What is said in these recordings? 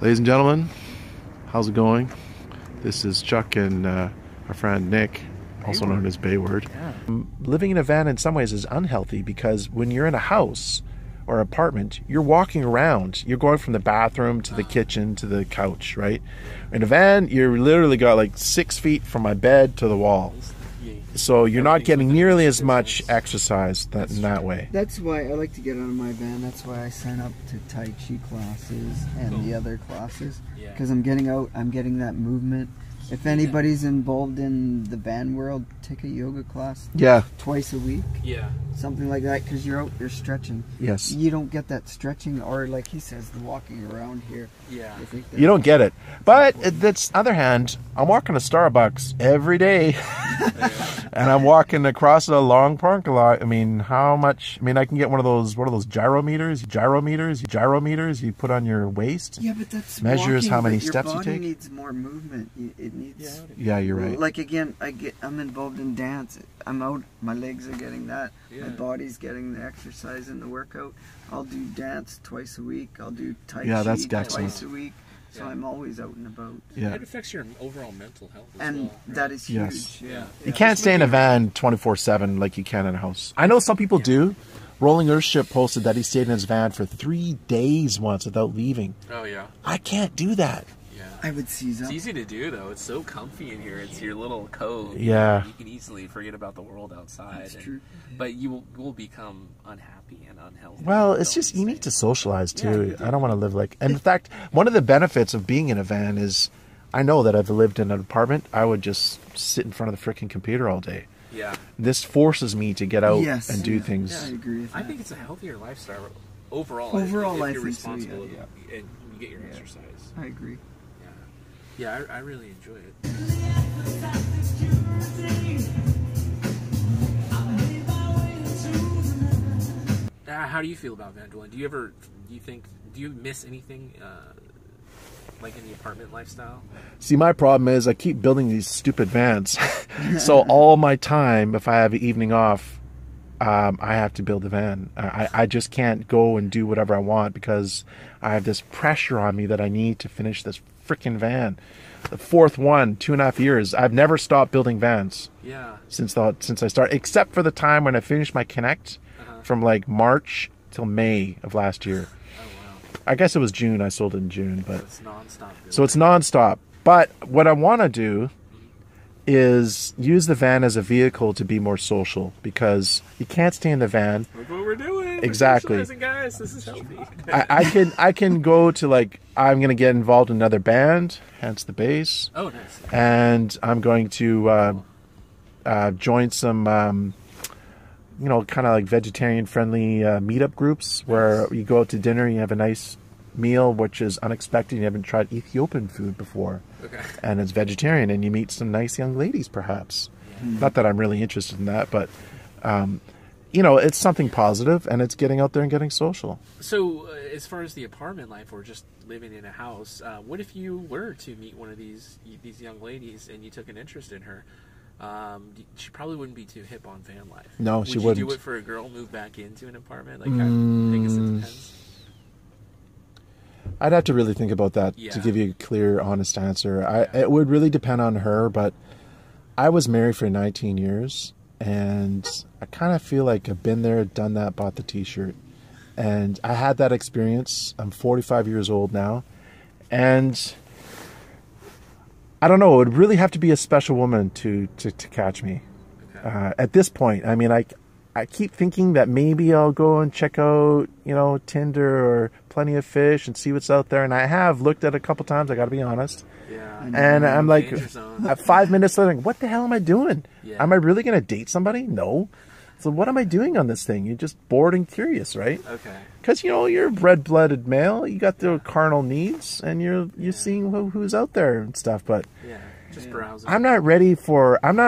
Ladies and gentlemen, how's it going? This is Chuck and our friend Nick, also known as Bayward. Yeah. Living in a van in some ways is unhealthy because when you're in a house or apartment, you're walking around. You're going from the bathroom to the kitchen to the couch, right? In a van, you're literally got like 6 feet from my bed to the wall. So you're not getting nearly as much exercise in that way. That's why I like to get out of my van. That's why I sign up to Tai Chi classes and the other classes. Because I'm getting out, I'm getting that movement. If anybody's involved in the van world, take a yoga class. Yeah. Twice a week. Yeah. Something like that, because you're out, you're stretching. Yes. You don't get that stretching, or like he says, the walking around here. Yeah. You don't get it. But that's other hand, I'm walking to Starbucks every day. And I'm walking across a long parking lot. I mean, how much? I mean, I can get one of those. What are those gyrometers you put on your waist? Yeah, but that's measures walking, how many but steps your you take. body needs more movement. It needs. Yeah, you're right. Like again, I'm involved in dance. I'm out. My legs are getting that. Yeah. My body's getting the exercise and the workout. I'll do dance twice a week. I'll do Tai Yeah, Chi that's twice excellent. a week. So I'm always out and about. Yeah. It affects your overall mental health as And well. Right? that is huge. Yes. Yeah. You can't stay in a van 24/7 like you can in a house. I know some people do. Rolling Earthship posted that he stayed in his van for 3 days once without leaving. Oh yeah. I can't do that. Yeah. I would seize It's up. easy to do though. It's so comfy in here. It's your little code. Yeah. You can easily forget about the world outside. That's true. But you will become unhappy and unhealthy. Well, if it's you just, don't you stay. need to socialize Yeah, too. you do. I don't want to live like, and in fact, one of the benefits of being in a van is, I know that if I lived in an apartment, I would just sit in front of the freaking computer all day. Yeah. This forces me to get out Yes. and do Yeah, things. I agree with that. I think it's a healthier lifestyle overall. Overall, if I you're think so, responsible yeah. and you get your exercise. I agree. Yeah. Yeah, I really enjoy it. How do you feel about Van Dwellen? Do you miss anything like in the apartment lifestyle? See, my problem is I keep building these stupid vans. So all my time, if I have an evening off, I have to build a van. I just can't go and do whatever I want because I have this pressure on me that I need to finish this freaking van. The fourth one, 2.5 years. I've never stopped building vans Yeah. since I started, except for the time when I finished my Connect from like March till May of last year. Oh wow. I guess it was June. I sold it in June, but It's nonstop. so it's nonstop. But what I want to do is use the van as a vehicle to be more social because you can't stay in the van. Look what we're doing. Exactly. We're socializing, guys. This is healthy. I can go to like, I'm going to get involved in another band, hence the bass, Oh, nice. and I'm going to join some kind of like vegetarian friendly meetup groups where you go out to dinner, you have a nice meal which is unexpected, you haven't tried Ethiopian food before, Okay. and it's vegetarian, and you meet some nice young ladies perhaps. Not that I'm really interested in that, but it's something positive, and it's getting out there and getting social. So, as far as the apartment life or just living in a house, what if you were to meet one of these young ladies and you took an interest in her? She probably wouldn't be too hip on van life. No, she Would you wouldn't. do it for a girl move back into an apartment? Like, I guess it depends. I'd have to really think about that Yeah. to give you a clear, honest answer. It would really depend on her, but I was married for 19 years, and I kind of feel like I've been there, done that, bought the t-shirt. And I had that experience. I'm 45 years old now, and I don't know, it would really have to be a special woman to catch me. Okay. At this point, I mean, I keep thinking that maybe I'll go and check out, Tinder or Plenty of Fish and see what's out there. And I have looked at it a couple times, I got to be honest. Yeah. And I'm like, Danger zone. at 5 minutes later, what the hell am I doing? Yeah. Am I really going to date somebody? No. So what am I doing on this thing? You're just bored and curious, right? Okay. Because, you're a red-blooded male. You got the carnal needs, and you're seeing who's out there and stuff. But Yeah. Just browsing. I'm not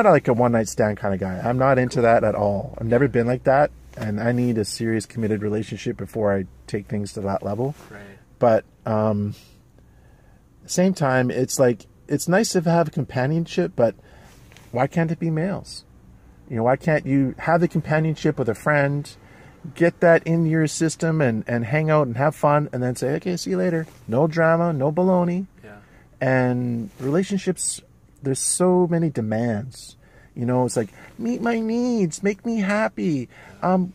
like a one-night stand kind of guy. I'm not into that at all. I've never been like that, and I need a serious, committed relationship before I take things to that level. Right. But same time, it's like, it's nice to have a companionship, but why can't it be males? Why can't you have the companionship with a friend get that in your system and hang out and have fun, and then say, okay, see you later. No drama, no baloney. Yeah. And relationships, there's so many demands. You know, it's like, meet my needs, make me happy.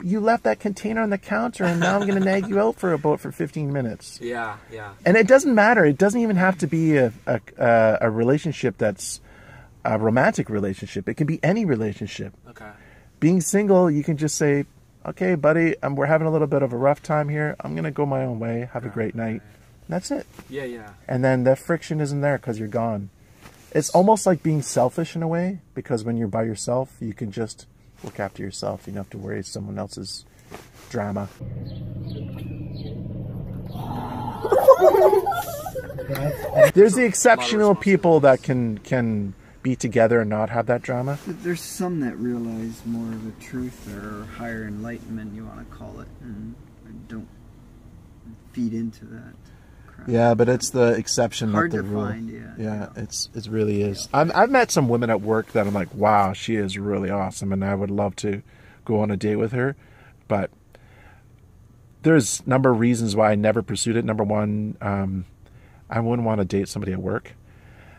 You left that container on the counter, and now I'm going to nag you out for 15 minutes. Yeah, yeah. And it doesn't matter. It doesn't even have to be a relationship that's a romantic relationship. It can be any relationship. Okay. Being single, you can just say, okay, buddy, we're having a little bit of a rough time here. I'm going to go my own way. Have a great night. And that's it. Yeah, yeah. And then the friction isn't there because you're gone. It's almost like being selfish in a way, because when you're by yourself, you can just look after yourself. You don't have to worry about someone else's drama. There's the exceptional people that can be together and not have that drama. There's some that realize more of the truth, or higher enlightenment, you want to call it, and don't feed into that crap. Yeah, but it's the exception, Hard not the to rule. find, yeah. It really is. I've met some women at work that I'm like, wow, she is really awesome, and I would love to go on a date with her. But there's a number of reasons why I never pursued it. Number one, I wouldn't want to date somebody at work.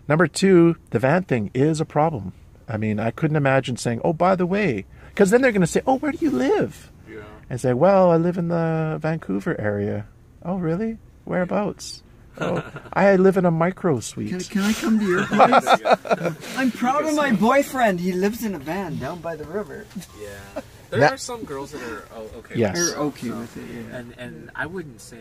Number two, the van thing is a problem. I mean, I couldn't imagine saying, oh, by the way, because then they're going to say, oh, where do you live? Yeah. And say, well, I live in the Vancouver area. Oh, really? Whereabouts? Oh, I live in a micro suite. Can I come to your place? I'm proud of my boyfriend. He lives in a van down by the river. Yeah. There are some girls that are okay Yes. with it. They're okay with it, yeah. And I wouldn't say,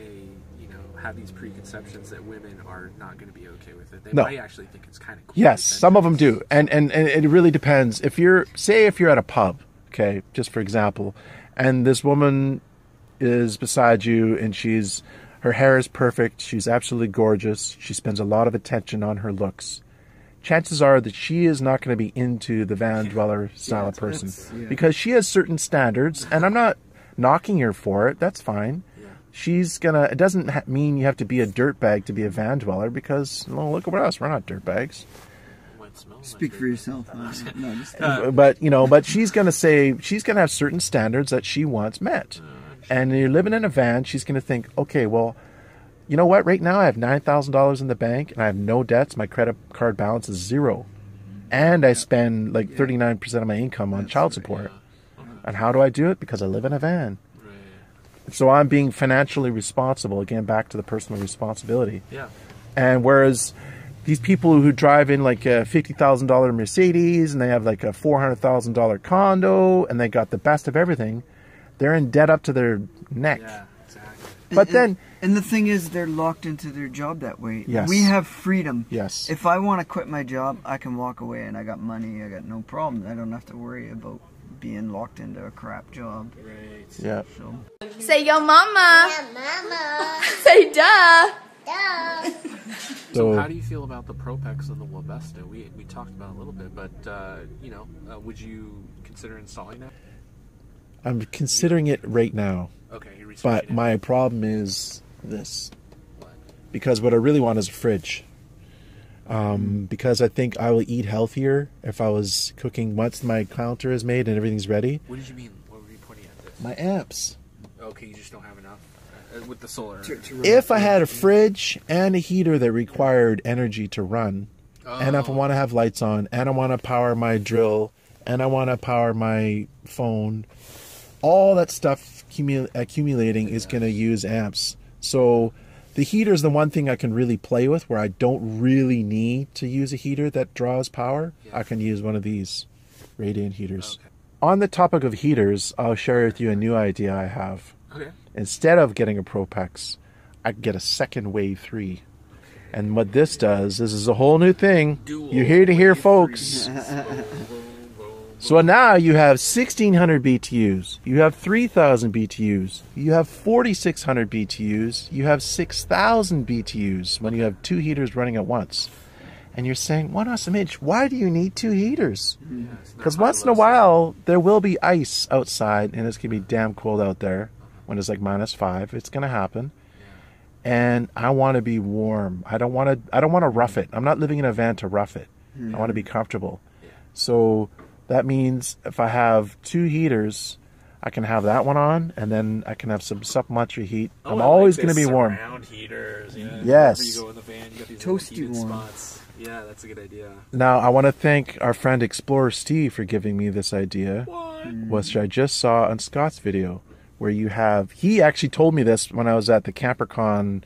you know, have these preconceptions that women are not going to be okay with it. They No. might actually think it's kind of cool. Yes, some of them do. And it really depends. If you're at a pub, okay, just for example, and this woman is beside you and her hair is perfect, she's absolutely gorgeous, she spends a lot of attention on her looks. Chances are that she is not going to be into the van dweller style of person, because she has certain standards, and I'm not knocking her for it. That's fine. Yeah. It doesn't mean you have to be a dirtbag to be a van dweller, because, well, look at us, we're not dirtbags. Speak for yourself. No, just but she's going to have certain standards that she wants met. And you're living in a van, she's going to think, okay, well, you know what? Right now I have $9,000 in the bank and I have no debts. My credit card balance is zero. And I spend like 39% of my income on child support. And how do I do it? Because I live in a van. So I'm being financially responsible. Again, back to the personal responsibility. Yeah. And whereas these people who drive in like a $50,000 Mercedes and they have like a $400,000 condo and they got the best of everything, they're in debt up to their neck. Yeah, exactly. But and the thing is, they're locked into their job that way. Yes. We have freedom. Yes. If I want to quit my job, I can walk away, and I got money. I got no problem. I don't have to worry about being locked into a crap job. Right. Yeah. So. Say yo mama. Yeah, mama. Say duh. Duh. So how do you feel about the Propex and the Wabesta? We talked about it a little bit, but would you consider installing that? I'm considering it right now. Okay, you're But researching it. my problem is this. What? Because what I really want is a fridge. Because I think I will eat healthier if I was cooking once my counter is made and everything's ready. What did you mean? What were you pointing at this? My amps. Okay, you just don't have enough with the solar. If I had a fridge and a heater that required energy to run, and if I want to have lights on, and I want to power my drill, and I want to power my phone, all that stuff accumulating is going to use amps. So the heater is the one thing I can really play with, where I don't really need to use a heater that draws power. I can use one of these radiant heaters. Okay. On the topic of heaters, I'll share with you a new idea I have. Okay. Instead of getting a Propex, I could get a second Wave 3. And what this does, this is a whole new thing. You're here to hear, folks. So now you have 1,600 BTUs, you have 3,000 BTUs, you have 4,600 BTUs, you have 6,000 BTUs when you have two heaters running at once. And you're saying, what awesome Mitch, why do you need two heaters? Because once in a while, there will be ice outside, and it's going to be damn cold out there when it's like -5. It's going to happen. And I want to be warm. I don't want to rough it. I'm not living in a van to rough it. I want to be comfortable. So that means if I have two heaters, I can have that one on, and then I can have some supplementary heat. Oh, I'm I always like going to be this warm. surround heaters. Yeah. Yes. Wherever you go in the van, you got these Toasty little heated warm. spots. Yeah, that's a good idea. Now, I want to thank our friend Explorer Steve for giving me this idea, What? which I just saw on Scott's video, where you have, he actually told me this when I was at the CamperCon,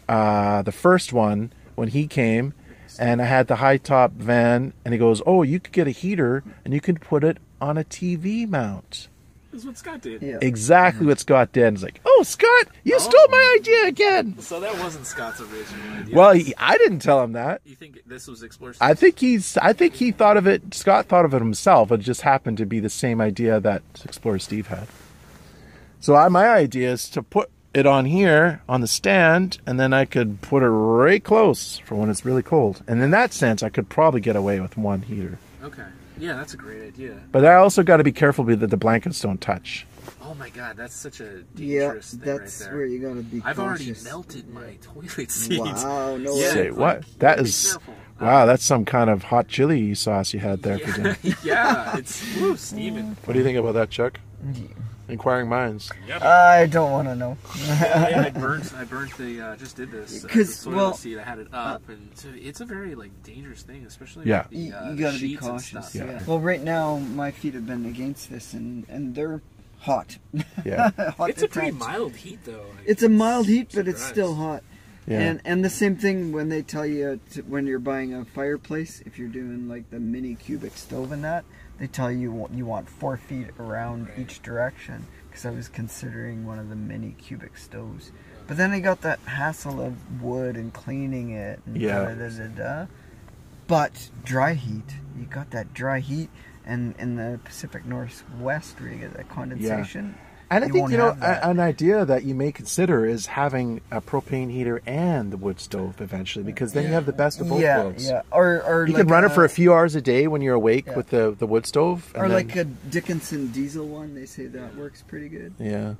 the first one, when he came, and I had the high top van, and he goes, oh, you could get a heater, and you can put it on a TV mount. That's what Scott did. Yeah. Exactly what Scott did. It's like, oh, Scott, you stole my idea again. So that wasn't Scott's original idea. Well, I didn't tell him that. You think this was Explorer? I think he thought of it. Scott thought of it himself. It just happened to be the same idea that Explorer Steve had. So my idea is to put it on here on the stand, and then I could put it right close for when it's really cold. And in that sense, I could probably get away with one heater. Okay. Yeah, that's a great idea. But I also got to be careful that the blankets don't touch. Oh my God, that's such a Yeah, dangerous thing that's right there. where you gotta be I've already cautious. melted my toilet seat. Wow, no Yeah, way. Say like, what? you That gotta be is careful. wow. That's some kind of hot chili sauce you had there for dinner. Yeah, it's woo, steaming. What do you think about that, Chuck? Inquiring minds. I don't want to know. Yeah, I burnt the, just did this. The 'Cause, soil well, seed, I had it up, and so it's a very, like, dangerous thing, especially Yeah. with the, You the gotta be sheets and cautious. stuff. Yeah. Well, right now my feet have been against this, and they're hot. Yeah. Hot It's a at pretty times. mild heat, though. Like, It's a mild heat, but it's surprised. still hot. Yeah. And the same thing when they tell you when you're buying a fireplace, if you're doing like the mini cubic stove and that, they tell you you want 4 feet around each direction. Because I was considering one of the mini cubic stoves, but then I got that hassle of wood and cleaning it. And Yeah. da-da-da-da. But dry heat, you got that dry heat, and in the Pacific Northwest where you get that condensation. And I you think, won't you know, have that. an idea that you may consider is having a propane heater and the wood stove eventually, because then you have the best of both worlds. Yeah, or You like can run it for a few hours a day when you're awake Yeah. with the wood stove. or and like then, a Dickinson diesel one. They say that works pretty good. yeah.